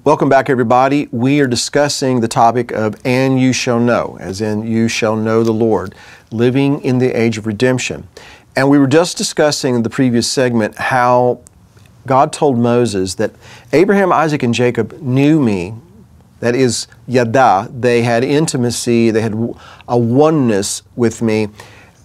Welcome back, everybody. We are discussing the topic of "and you shall know," as in you shall know the Lord, living in the age of redemption. And we were just discussing in the previous segment how God told Moses that Abraham, Isaac, and Jacob knew me. That is, yada. They had intimacy, they had a oneness with me,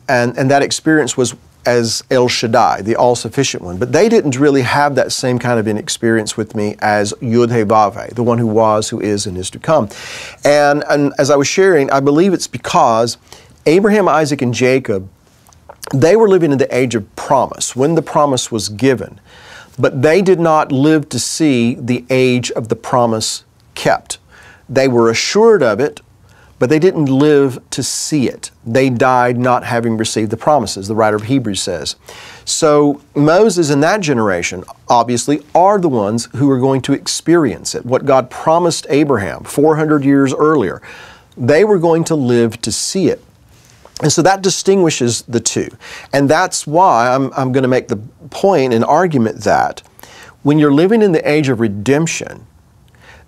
and that experience was as El Shaddai, the all-sufficient one. But they didn't really have that same kind of an experience with me as Yud-He-Vav-He, the one who was, who is, and is to come. And as I was sharing, I believe it's because Abraham, Isaac, and Jacob, they were living in the age of promise, when the promise was given. But they did not live to see the age of the promise kept. They were assured of it, but they didn't live to see it. They died not having received the promises, the writer of Hebrews says. So Moses and that generation obviously are the ones who are going to experience it. What God promised Abraham 400 years earlier, they were going to live to see it. And so that distinguishes the two. And that's why I'm going to make the point and argument that when you're living in the age of redemption,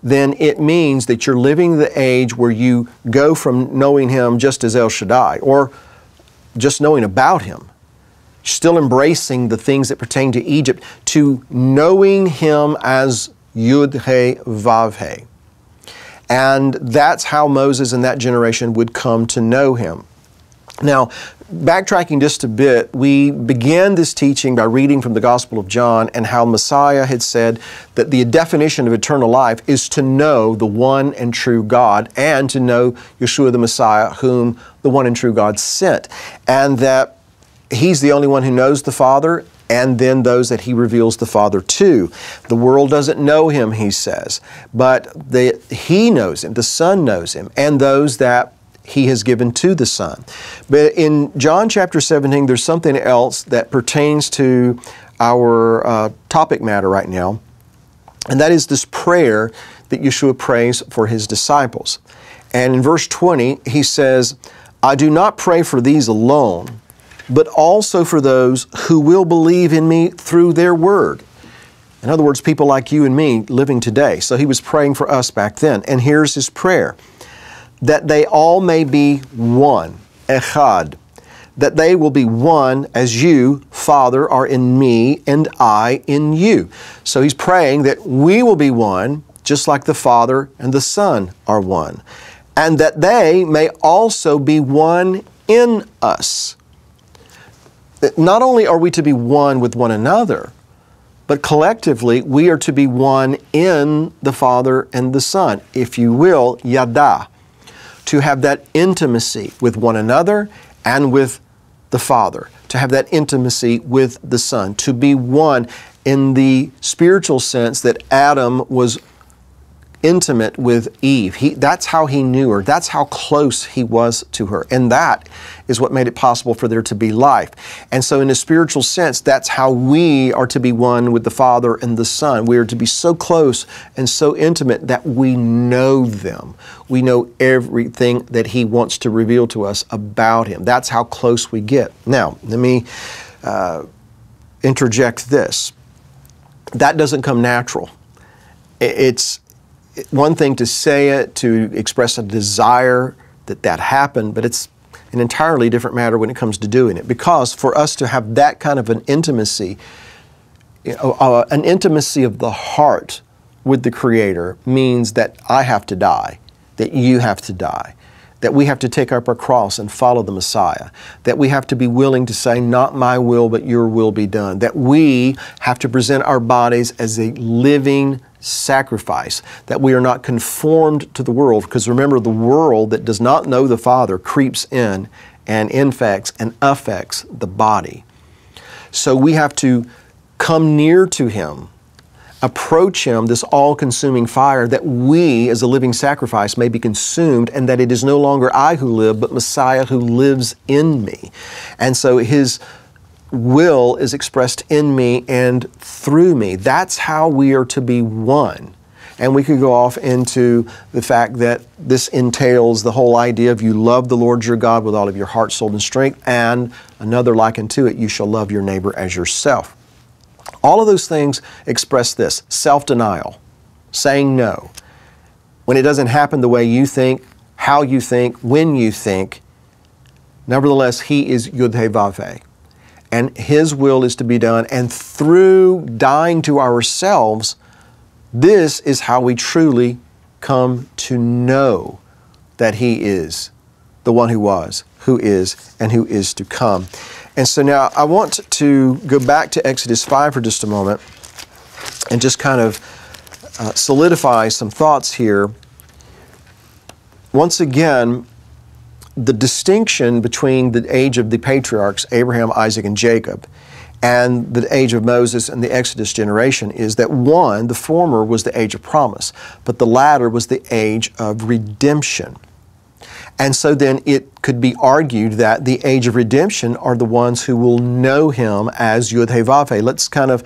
then it means that you're living the age where you go from knowing Him just as El Shaddai, or just knowing about Him, still embracing the things that pertain to Egypt, to knowing Him as Yud-He-Vav-He. And that's how Moses and that generation would come to know Him. Now, backtracking just a bit, we began this teaching by reading from the Gospel of John and how Messiah had said that the definition of eternal life is to know the one and true God and to know Yeshua the Messiah, whom the one and true God sent. And that He's the only one who knows the Father, and then those that He reveals the Father to. The world doesn't know Him, He says, but He knows Him, the Son knows Him, and those that He has given to the Son. But in John chapter 17, there's something else that pertains to our topic matter right now, and that is this prayer that Yeshua prays for His disciples. And in verse 20, He says, "I do not pray for these alone, but also for those who will believe in me through their word." In other words, people like you and me living today. So He was praying for us back then. And here's His prayer: that they all may be one, echad, that they will be one as you, Father, are in me and I in you. So He's praying that we will be one, just like the Father and the Son are one, and that they may also be one in us. Not only are we to be one with one another, but collectively we are to be one in the Father and the Son, if you will, yada, to have that intimacy with one another and with the Father, to have that intimacy with the Son, to be one in the spiritual sense that Adam was intimate with Eve. That's how he knew her. That's how close he was to her. And that is what made it possible for there to be life. And so in a spiritual sense, that's how we are to be one with the Father and the Son. We are to be so close and so intimate that we know them. We know everything that He wants to reveal to us about Him. That's how close we get. Now, let me interject this. That doesn't come natural. It's one thing to say it, to express a desire that happened, but it's an entirely different matter when it comes to doing it. Because for us to have that kind of an intimacy of the heart with the Creator means that I have to die, that you have to die, that we have to take up our cross and follow the Messiah, that we have to be willing to say, not my will, but your will be done, that we have to present our bodies as a living sacrifice, that we are not conformed to the world, because remember, the world that does not know the Father creeps in and infects and affects the body. So we have to come near to Him, approach Him, this all-consuming fire, that we as a living sacrifice may be consumed, and that it is no longer I who live, but Messiah who lives in me. And so His will is expressed in me and through me. That's how we are to be one. And we could go off into the fact that this entails the whole idea of you love the Lord your God with all of your heart, soul, and strength, and another like unto it, you shall love your neighbor as yourself. All of those things express this: self-denial, saying no. When it doesn't happen the way you think, how you think, when you think, nevertheless, He is Yud-He-Vav-He. And His will is to be done. And through dying to ourselves, this is how we truly come to know that He is the one who was, who is, and who is to come. And so now I want to go back to Exodus 5 for just a moment and just kind of solidify some thoughts here. Once again, the distinction between the age of the patriarchs, Abraham, Isaac, and Jacob, and the age of Moses and the Exodus generation is that one, the former was the age of promise, but the latter was the age of redemption. And so then it could be argued that the age of redemption are the ones who will know Him as Yud-He-Vav-He. Let's kind of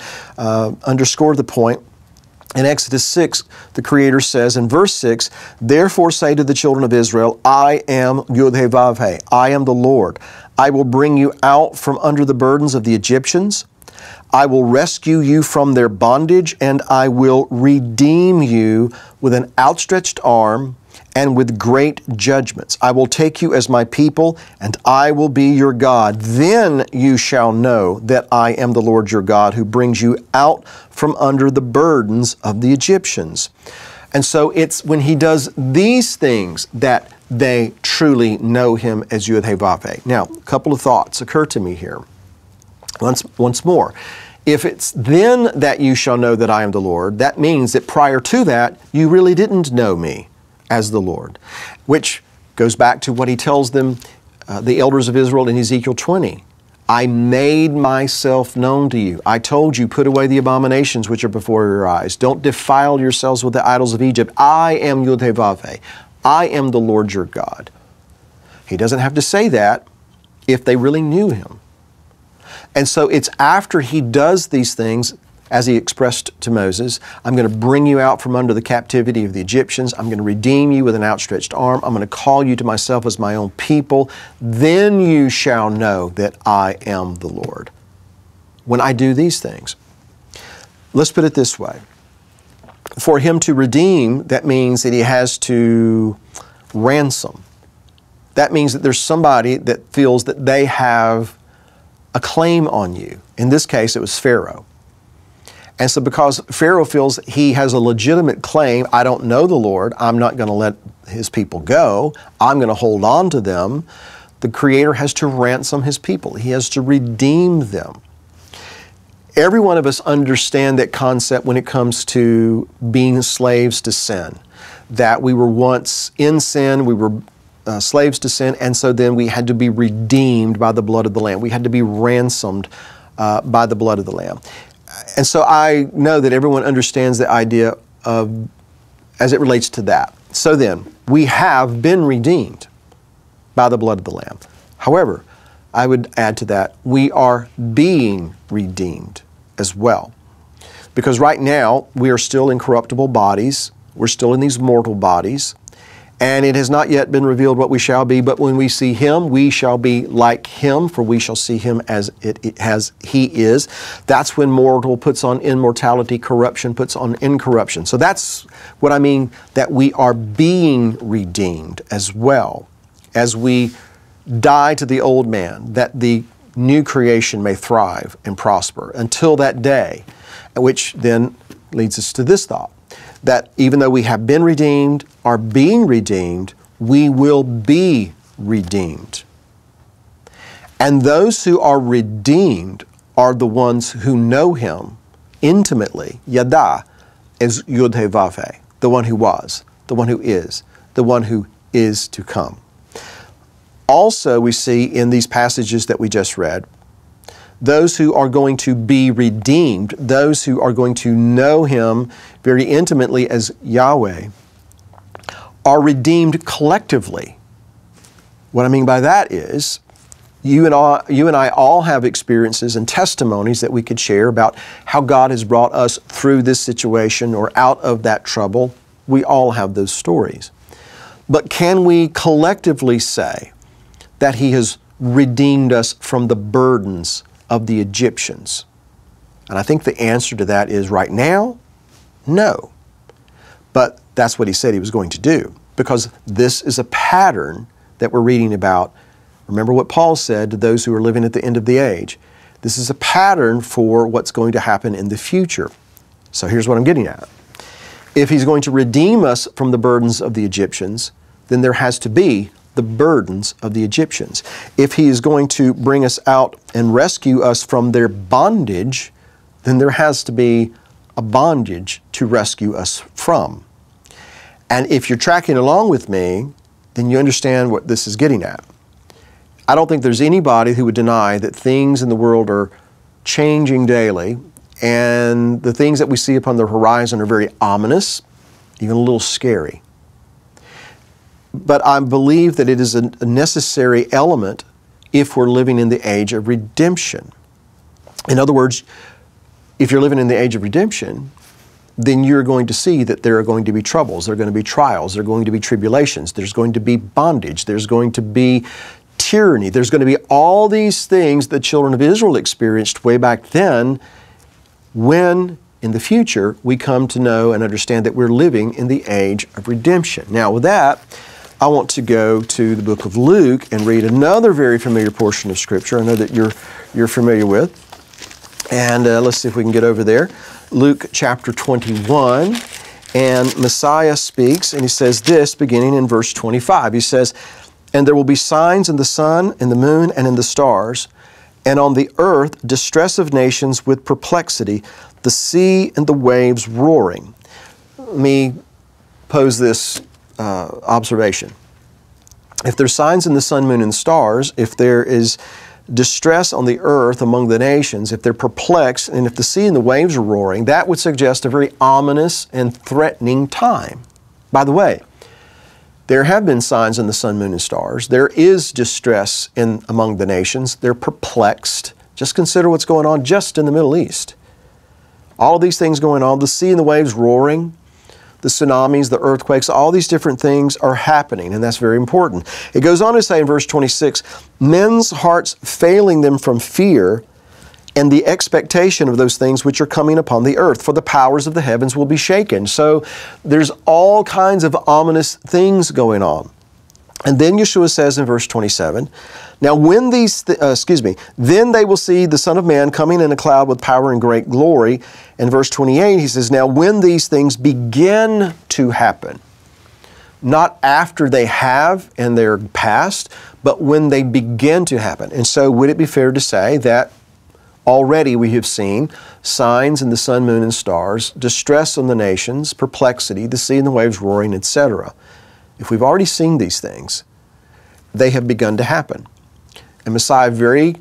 underscore the point. In Exodus 6, the Creator says in verse 6, "Therefore say to the children of Israel, I am Yud-He-Vav-He, I am the Lord. I will bring you out from under the burdens of the Egyptians. I will rescue you from their bondage, and I will redeem you with an outstretched arm and with great judgments. I will take you as my people, and I will be your God. Then you shall know that I am the Lord your God, who brings you out from under the burdens of the Egyptians." And so it's when He does these things that they truly know Him as Yud-He-Vav-He. Now, a couple of thoughts occur to me here. Once more, if it's then that you shall know that I am the Lord, that means that prior to that, you really didn't know me as the Lord, which goes back to what He tells them, the elders of Israel in Ezekiel 20. I made myself known to you. I told you, put away the abominations which are before your eyes. Don't defile yourselves with the idols of Egypt. I am Yud-He-Vav-He. I am the Lord your God. He doesn't have to say that if they really knew Him. And so it's after He does these things, as He expressed to Moses, I'm going to bring you out from under the captivity of the Egyptians. I'm going to redeem you with an outstretched arm. I'm going to call you to myself as my own people. Then you shall know that I am the Lord. When I do these things. Let's put it this way. For Him to redeem, that means that He has to ransom. That means that there's somebody that feels that they have a claim on you. In this case, it was Pharaoh. And so because Pharaoh feels he has a legitimate claim, I don't know the Lord, I'm not going to let His people go, I'm going to hold on to them, the Creator has to ransom His people. He has to redeem them. Every one of us understand that concept when it comes to being slaves to sin. That we were once in sin, we were slaves to sin, and so then we had to be redeemed by the blood of the Lamb. We had to be ransomed by the blood of the Lamb. And so I know that everyone understands the idea of, as it relates to that. So then, we have been redeemed by the blood of the Lamb. However, I would add to that, we are being redeemed as well. Because right now, we are still in corruptible bodies. We're still in these mortal bodies. And it has not yet been revealed what we shall be, but when we see Him, we shall be like Him, for we shall see Him as He is. That's when mortal puts on immortality, corruption puts on incorruption. So that's what I mean, that we are being redeemed as well, as we die to the old man, that the new creation may thrive and prosper until that day, which then leads us to this thought, that even though we have been redeemed, are being redeemed, we will be redeemed. And those who are redeemed are the ones who know Him intimately, Yada, as Yud-He-Vav-He, the one who was, the one who is, the one who is to come. Also, we see in these passages that we just read, those who are going to be redeemed, those who are going to know Him very intimately as Yahweh, are redeemed collectively. What I mean by that is, you and I all have experiences and testimonies that we could share about how God has brought us through this situation or out of that trouble. We all have those stories. But can we collectively say that He has redeemed us from the burdens of the Egyptians? And I think the answer to that is right now, no. But that's what he said he was going to do, because this is a pattern that we're reading about. Remember what Paul said to those who are living at the end of the age. This is a pattern for what's going to happen in the future. So here's what I'm getting at. If he's going to redeem us from the burdens of the Egyptians, then there has to be the burdens of the Egyptians. If he is going to bring us out and rescue us from their bondage, then there has to be a bondage to rescue us from. And if you're tracking along with me, then you understand what this is getting at. I don't think there's anybody who would deny that things in the world are changing daily, and the things that we see upon the horizon are very ominous, even a little scary. But I believe that it is a necessary element if we're living in the age of redemption. In other words, if you're living in the age of redemption, then you're going to see that there are going to be troubles, there are going to be trials, there are going to be tribulations, there's going to be bondage, there's going to be tyranny, there's going to be all these things the children of Israel experienced way back then, when in the future we come to know and understand that we're living in the age of redemption. Now with that, I want to go to the book of Luke and read another very familiar portion of Scripture. I know that you're familiar with. And let's see if we can get over there. Luke chapter 21, and Messiah speaks, and he says this, beginning in verse 25. He says, "And there will be signs in the sun, in the moon, and in the stars, and on the earth distress of nations with perplexity, the sea and the waves roaring." Let me pose this observation. If there's signs in the sun, moon, and stars, if there is distress on the earth among the nations, if they're perplexed, and if the sea and the waves are roaring, that would suggest a very ominous and threatening time. By the way, there have been signs in the sun, moon, and stars. There is distress among the nations. They're perplexed. Just consider what's going on just in the Middle East. All of these things going on, the sea and the waves roaring, the tsunamis, the earthquakes, all these different things are happening, and that's very important. It goes on to say in verse 26, "Men's hearts failing them from fear and the expectation of those things which are coming upon the earth, for the powers of the heavens will be shaken." So there's all kinds of ominous things going on. And then Yeshua says in verse 27, "Now when then they will see the Son of Man coming in a cloud with power and great glory." And verse 28, he says, "Now when these things begin to happen," not after they have and they're past, but when they begin to happen. And so would it be fair to say that already we have seen signs in the sun, moon, and stars, distress on the nations, perplexity, the sea and the waves roaring, etc. If we've already seen these things, they have begun to happen. And Messiah very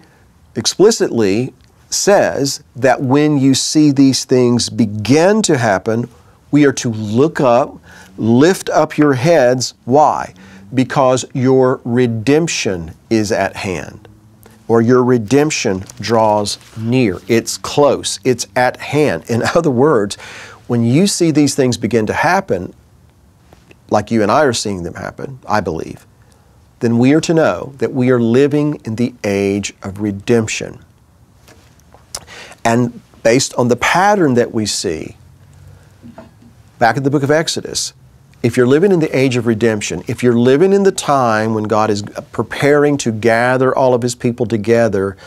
explicitly says that when you see these things begin to happen, we are to look up, lift up your heads. Why? Because your redemption is at hand, or your redemption draws near. It's close. It's at hand. In other words, when you see these things begin to happen, like you and I are seeing them happen, I believe, then we are to know that we are living in the age of redemption. And based on the pattern that we see back in the book of Exodus, if you're living in the age of redemption, if you're living in the time when God is preparing to gather all of His people together,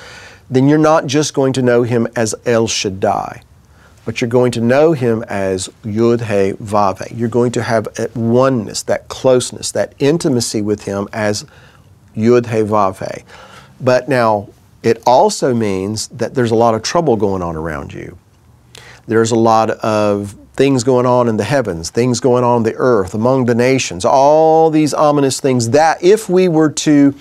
then you're not just going to know Him as El Shaddai, but you're going to know Him as Yud-He-Vav-He. You're going to have that oneness, that closeness, that intimacy with Him as Yud-He-Vav-He. But now, it also means that there's a lot of trouble going on around you. There's a lot of things going on in the heavens, things going on in the earth, among the nations, all these ominous things that if we were to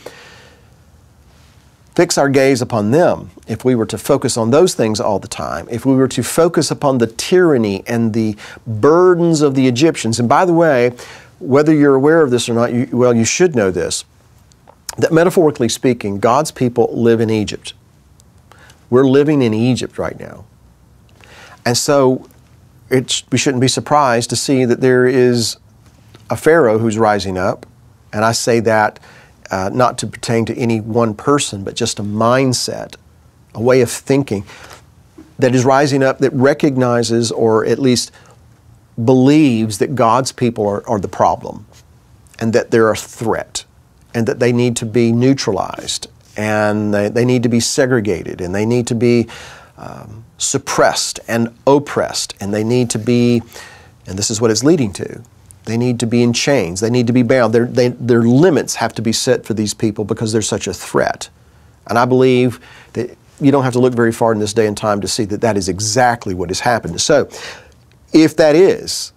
fix our gaze upon them, if we were to focus on those things all the time, if we were to focus upon the tyranny and the burdens of the Egyptians, and by the way, whether you're aware of this or not, you should know this, that metaphorically speaking, God's people live in Egypt. We're living in Egypt right now. And so we shouldn't be surprised to see that there is a Pharaoh who's rising up, and I say that not to pertain to any one person, but just a mindset, a way of thinking that is rising up that recognizes or at least believes that God's people are the problem, and that they're a threat, and that they need to be neutralized, and they need to be segregated, and they need to be suppressed and oppressed, and they need to be, and this is what it's leading to, they need to be in chains, they need to be bound. Their limits have to be set for these people because they're such a threat. And I believe that you don't have to look very far in this day and time to see that that is exactly what has happened. So, if that is,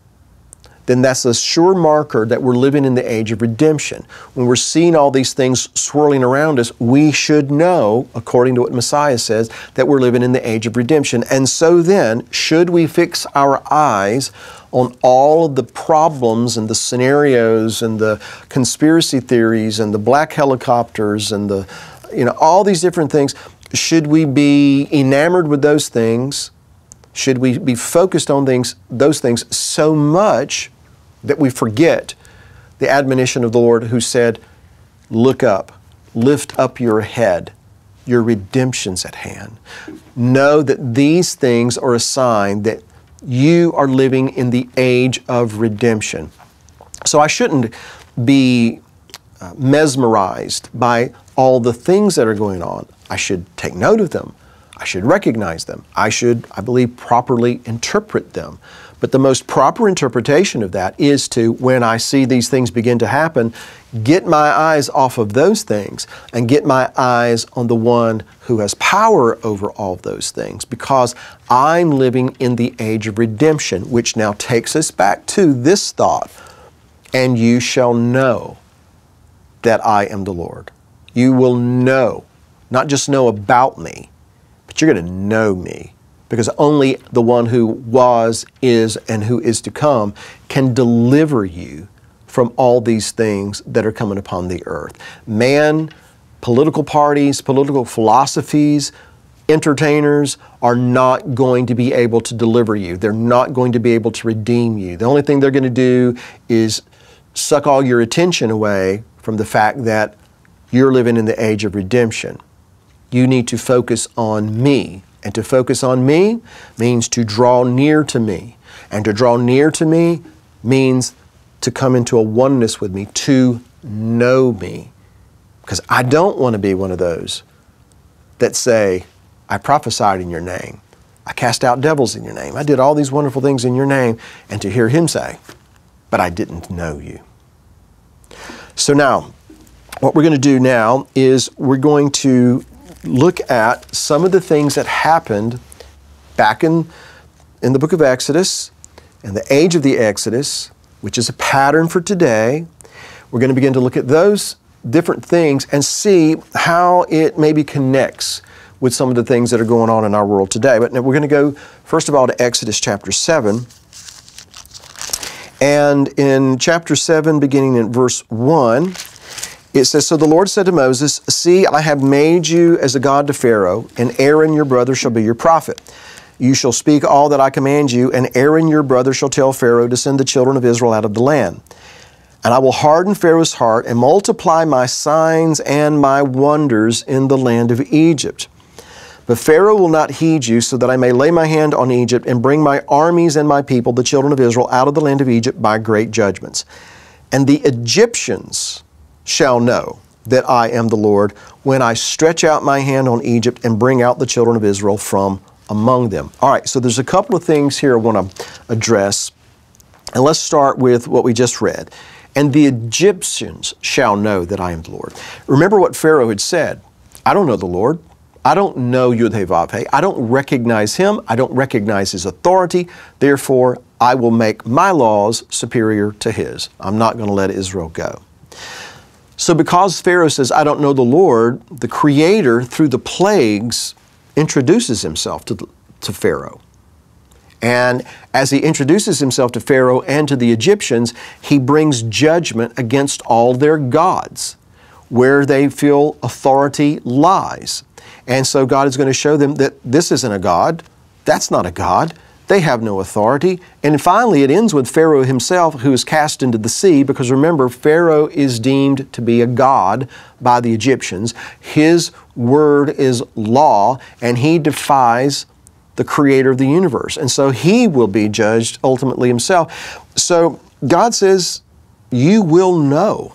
then that's a sure marker that we're living in the age of redemption. When we're seeing all these things swirling around us, we should know, according to what Messiah says, that we're living in the age of redemption. And so then, should we fix our eyes on all of the problems and the scenarios and the conspiracy theories and the black helicopters and the, all these different things, should we be enamored with those things? Should we be focused on those things so much that we forget the admonition of the Lord who said, look up, lift up your head, your redemption's at hand. Know that these things are a sign that you are living in the age of redemption. So I shouldn't be mesmerized by all the things that are going on. I should take note of them. I should recognize them. I should, I believe, properly interpret them. But the most proper interpretation of that is to, when I see these things begin to happen, get my eyes off of those things and get my eyes on the one who has power over all of those things, because I'm living in the age of redemption, which now takes us back to this thought, and you shall know that I am the Lord. You will know, not just know about me, but you're going to know me, because only the one who was, is, and who is to come can deliver you from all these things that are coming upon the earth. Man, political parties, political philosophies, entertainers are not going to be able to deliver you. They're not going to be able to redeem you. The only thing they're going to do is suck all your attention away from the fact that you're living in the age of redemption. You need to focus on me. And to focus on me means to draw near to me. And to draw near to me means to come into a oneness with me, to know me. Because I don't want to be one of those that say, I prophesied in your name. I cast out devils in your name. I did all these wonderful things in your name. And to hear him say, but I didn't know you. So now, what we're going to do now is we're going to look at some of the things that happened back in the book of Exodus, in the age of the Exodus, which is a pattern for today. We're going to begin to look at those different things and see how it maybe connects with some of the things that are going on in our world today. But we're going to go, first of all, to Exodus chapter 7. And in chapter 7, beginning in verse 1, it says, So the Lord said to Moses, See, I have made you as a god to Pharaoh, and Aaron your brother shall be your prophet. You shall speak all that I command you, and Aaron your brother shall tell Pharaoh to send the children of Israel out of the land. And I will harden Pharaoh's heart and multiply my signs and my wonders in the land of Egypt. But Pharaoh will not heed you, so that I may lay my hand on Egypt and bring my armies and my people, the children of Israel, out of the land of Egypt by great judgments. And the Egyptians shall know that I am the Lord when I stretch out my hand on Egypt and bring out the children of Israel from among them. All right, so there's a couple of things here I want to address. And let's start with what we just read. And the Egyptians shall know that I am the Lord. Remember what Pharaoh had said. I don't know the Lord. I don't know Yud-Heh-Vav-Heh. I don't recognize him. I don't recognize his authority. Therefore, I will make my laws superior to his. I'm not going to let Israel go. So because Pharaoh says, I don't know the Lord, the Creator, through the plagues, introduces himself to Pharaoh. And as he introduces himself to Pharaoh and to the Egyptians, he brings judgment against all their gods, where they feel authority lies. And so God is going to show them that this isn't a God, that's not a God. They have no authority. And finally, it ends with Pharaoh himself, who is cast into the sea, because remember, Pharaoh is deemed to be a god by the Egyptians. His word is law, and he defies the creator of the universe. And so he will be judged ultimately himself. So God says, you will know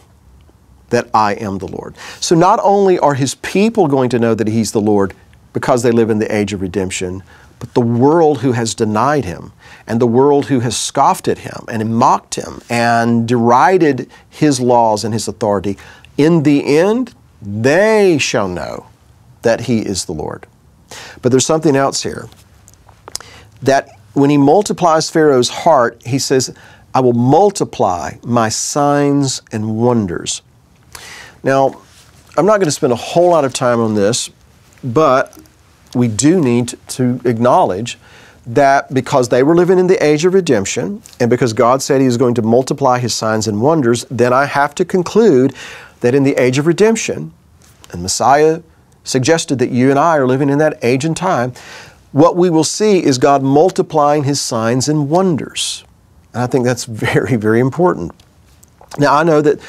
that I am the Lord. So not only are his people going to know that he's the Lord because they live in the age of redemption, but the world who has denied him, and the world who has scoffed at him and mocked him and derided his laws and his authority, in the end, they shall know that he is the Lord. But there's something else here. That when he multiplies Pharaoh's heart, he says, I will multiply my signs and wonders. Now, I'm not going to spend a whole lot of time on this, but we do need to acknowledge that because they were living in the age of redemption, and because God said he is going to multiply his signs and wonders, then I have to conclude that in the age of redemption, and Messiah suggested that you and I are living in that age and time, what we will see is God multiplying his signs and wonders. And I think that's very, very important. Now, I know that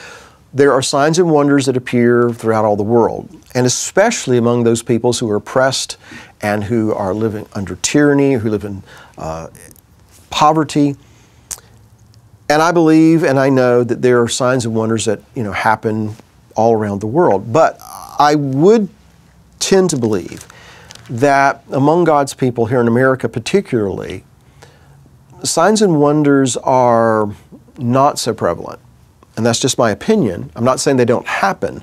there are signs and wonders that appear throughout all the world, and especially among those peoples who are oppressed and who are living under tyranny, who live in poverty. And I believe and I know that there are signs and wonders that happen all around the world. But I would tend to believe that among God's people here in America particularly, signs and wonders are not so prevalent. And that's just my opinion. I'm not saying they don't happen.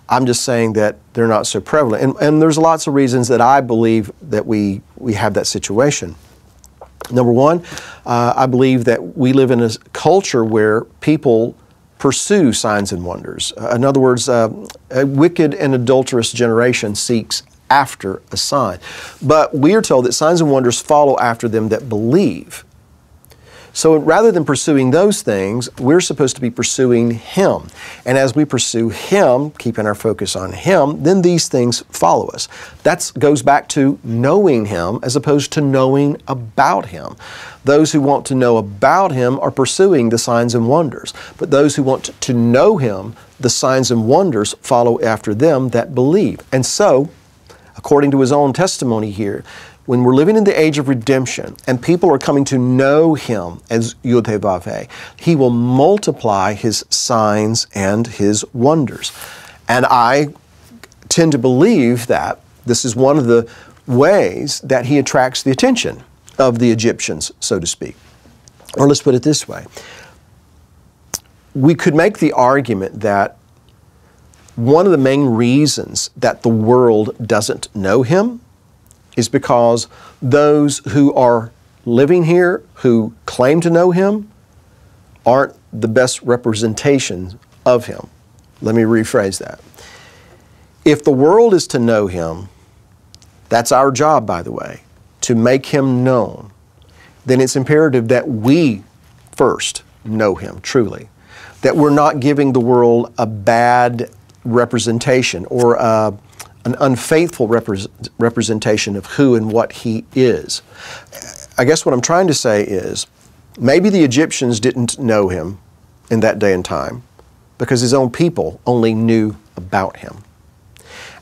I'm just saying that they're not so prevalent. And there's lots of reasons that I believe that we have that situation. Number one, I believe that we live in a culture where people pursue signs and wonders. In other words, a wicked and adulterous generation seeks after a sign. But we are told that signs and wonders follow after them that believe. So rather than pursuing those things, we're supposed to be pursuing him. And as we pursue him, keeping our focus on him, then these things follow us. That goes back to knowing him as opposed to knowing about him. Those who want to know about him are pursuing the signs and wonders. But those who want to know him, the signs and wonders follow after them that believe. And so, according to his own testimony here, when we're living in the age of redemption and people are coming to know him as Yud-He-Vav-He, he will multiply his signs and his wonders. And I tend to believe that this is one of the ways that he attracts the attention of the Egyptians, so to speak. Or let's put it this way. We could make the argument that one of the main reasons that the world doesn't know him is because those who are living here, who claim to know him, aren't the best representations of him. Let me rephrase that. If the world is to know him, that's our job, by the way, to make him known, then it's imperative that we first know him truly. That we're not giving the world a bad representation or an unfaithful representation of who and what he is. I guess what I'm trying to say is, maybe the Egyptians didn't know him in that day and time because his own people only knew about him.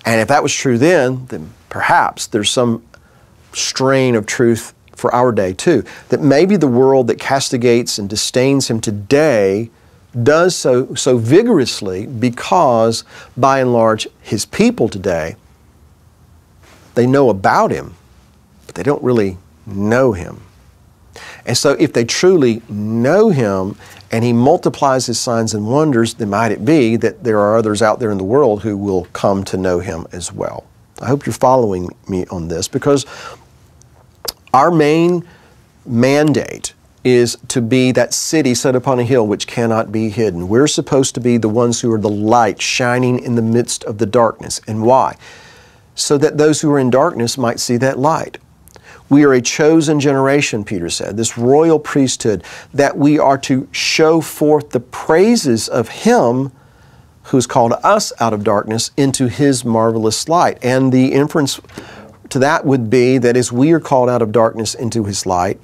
And if that was true then perhaps there's some strain of truth for our day too. That maybe the world that castigates and disdains him today does so vigorously because, by and large, his people today, they know about him, but they don't really know him. And so if they truly know him and he multiplies his signs and wonders, then might it be that there are others out there in the world who will come to know him as well. I hope you're following me on this, because our main mandate is to be that city set upon a hill which cannot be hidden. We're supposed to be the ones who are the light shining in the midst of the darkness. And why? So that those who are in darkness might see that light. We are a chosen generation, Peter said, this royal priesthood, that we are to show forth the praises of him who's called us out of darkness into his marvelous light. And the inference to that would be that as we are called out of darkness into his light,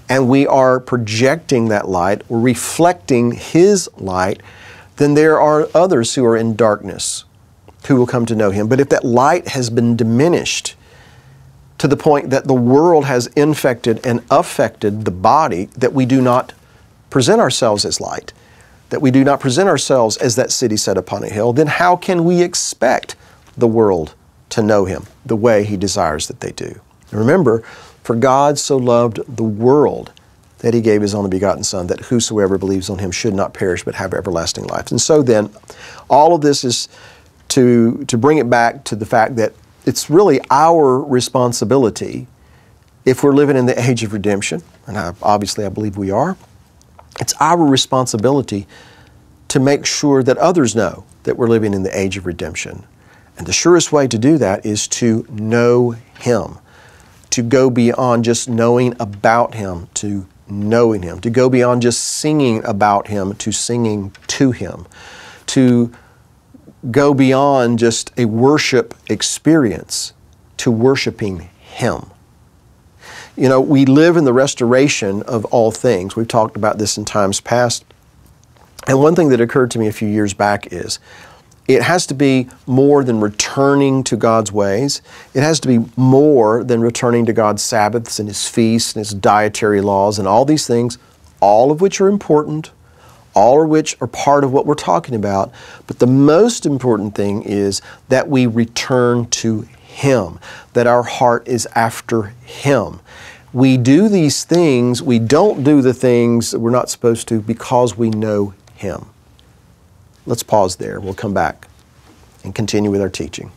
and we are projecting that light, or reflecting his light, then there are others who are in darkness who will come to know him. But if that light has been diminished to the point that the world has infected and affected the body, that we do not present ourselves as light, that we do not present ourselves as that city set upon a hill, then how can we expect the world to know Him the way He desires that they do? And remember, for God so loved the world that He gave His only begotten Son, that whosoever believes on Him should not perish but have everlasting life. And so then, all of this is to bring it back to the fact that it's really our responsibility, if we're living in the age of redemption, and obviously I believe we are, it's our responsibility to make sure that others know that we're living in the age of redemption. And the surest way to do that is to know Him, to go beyond just knowing about Him to knowing Him, to go beyond just singing about Him to singing to Him, to go beyond just a worship experience to worshiping Him. You know, we live in the restoration of all things. We've talked about this in times past. And one thing that occurred to me a few years back is it has to be more than returning to God's ways. It has to be more than returning to God's Sabbaths and His feasts and His dietary laws and all these things, all of which are important, all of which are part of what we're talking about. But the most important thing is that we return to Him, that our heart is after Him. We do these things, we don't do the things that we're not supposed to because we know Him. Let's pause there. We'll come back and continue with our teaching.